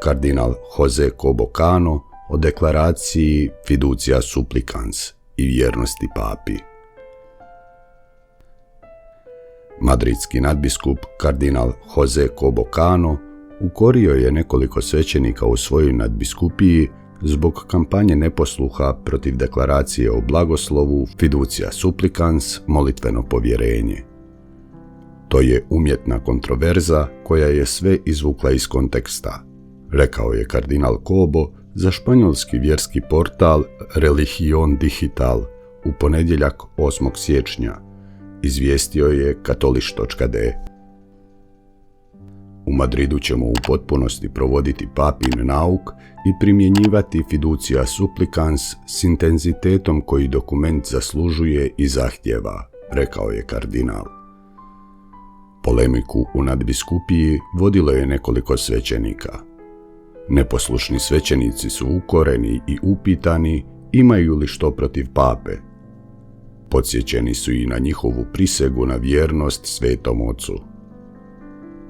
kardinal Jose Cobo Cano o deklaraciji Fiducia Supplicans i vjernosti papi. Madridski nadbiskup kardinal Jose Cobo Cano ukorio je nekoliko svećenika u svojoj nadbiskupiji zbog kampanje neposluha protiv deklaracije o blagoslovu Fiducia Supplicans, molitveno povjerenje. To je umjetna kontroverza koja je sve izvukla iz konteksta, rekao je kardinal Cobo za španjolski vjerski portal Religion Digital u ponedjeljak 8. siječnja, izvijestio je katoliš.de. U Madridu ćemo u potpunosti provoditi papin nauk i primjenjivati Fiducia Supplicans s intenzitetom koji dokument zaslužuje i zahtjeva, rekao je kardinal. Polemiku u nadbiskupiji vodilo je nekoliko svećenika. Neposlušni svećenici su ukoreni i upitani imaju li što protiv pape. Podsjećeni su i na njihovu prisegu na vjernost Svetom Ocu.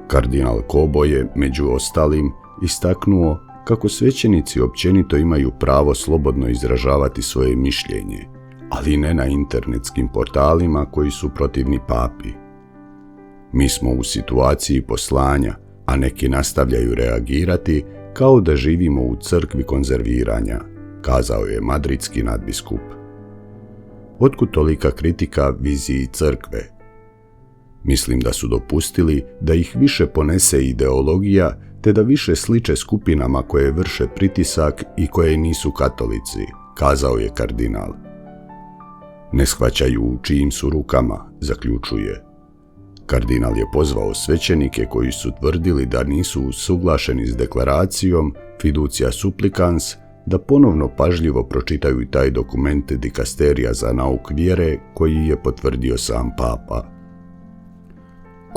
Kardinal Cobo je, među ostalim, istaknuo kako svećenici općenito imaju pravo slobodno izražavati svoje mišljenje, ali ne na internetskim portalima koji su protivni papi. Mi smo u situaciji poslanja, a neki nastavljaju reagirati kao da živimo u crkvi konzerviranja, kazao je madridski nadbiskup. Otkud tolika kritika viziji crkve? Mislim da su dopustili da ih više ponese ideologija te da više sliče skupinama koje vrše pritisak i koje nisu katolici, kazao je kardinal. Ne shvaćaju u čijim su rukama, zaključuje. Kardinal je pozvao svećenike koji su tvrdili da nisu usuglašeni s deklaracijom Fiducia Supplicans da ponovno pažljivo pročitaju taj dokument dikasterija za nauk vjere koji je potvrdio sam papa.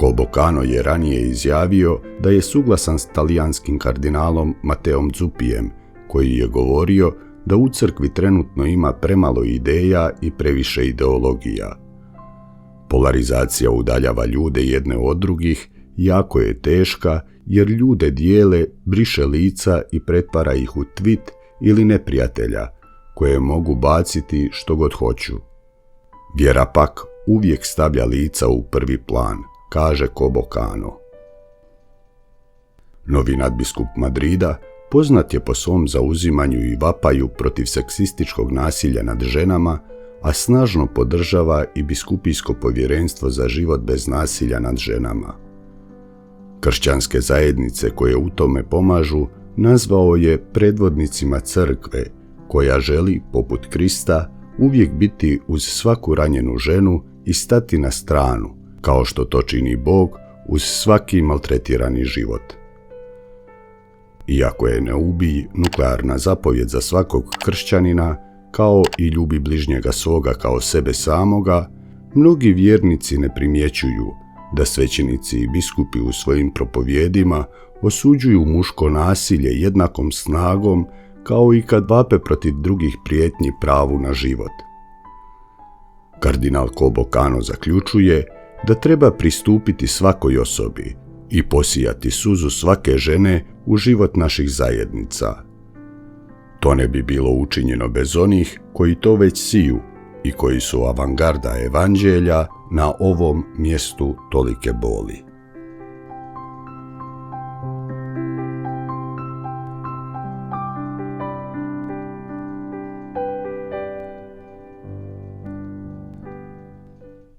Cobo Cano je ranije izjavio da je suglasan s talijanskim kardinalom Mateom Zuppijem, koji je govorio da u crkvi trenutno ima premalo ideja i previše ideologija. Polarizacija udaljava ljude jedne od drugih, jako je teška jer ljude dijele, briše lica i pretvara ih u tvit ili neprijatelja, koje mogu baciti što god hoću. Vjera pak uvijek stavlja lica u prvi plan, kaže Cobo Cano. Novi nadbiskup Madrida poznat je po svom zauzimanju i vapaju protiv seksističkog nasilja nad ženama, a snažno podržava i biskupijsko povjerenstvo za život bez nasilja nad ženama. Kršćanske zajednice koje u tome pomažu nazvao je predvodnicima crkve, koja želi, poput Krista, uvijek biti uz svaku ranjenu ženu i stati na stranu, kao što to čini Bog uz svaki maltretirani život. Iako je ne ubij nuklearna zapovjed za svakog kršćanina, kao i ljubi bližnjega svoga kao sebe samoga, mnogi vjernici ne primjećuju da svećenici i biskupi u svojim propovjedima osuđuju muško nasilje jednakom snagom kao i kad vape protiv drugih prijetnji pravu na život. Kardinal Cobo Cano zaključuje da treba pristupiti svakoj osobi i posijati suzu svake žene u život naših zajednica. To ne bi bilo učinjeno bez onih koji to već siju i koji su avangarda evanđelja na ovom mjestu tolike boli.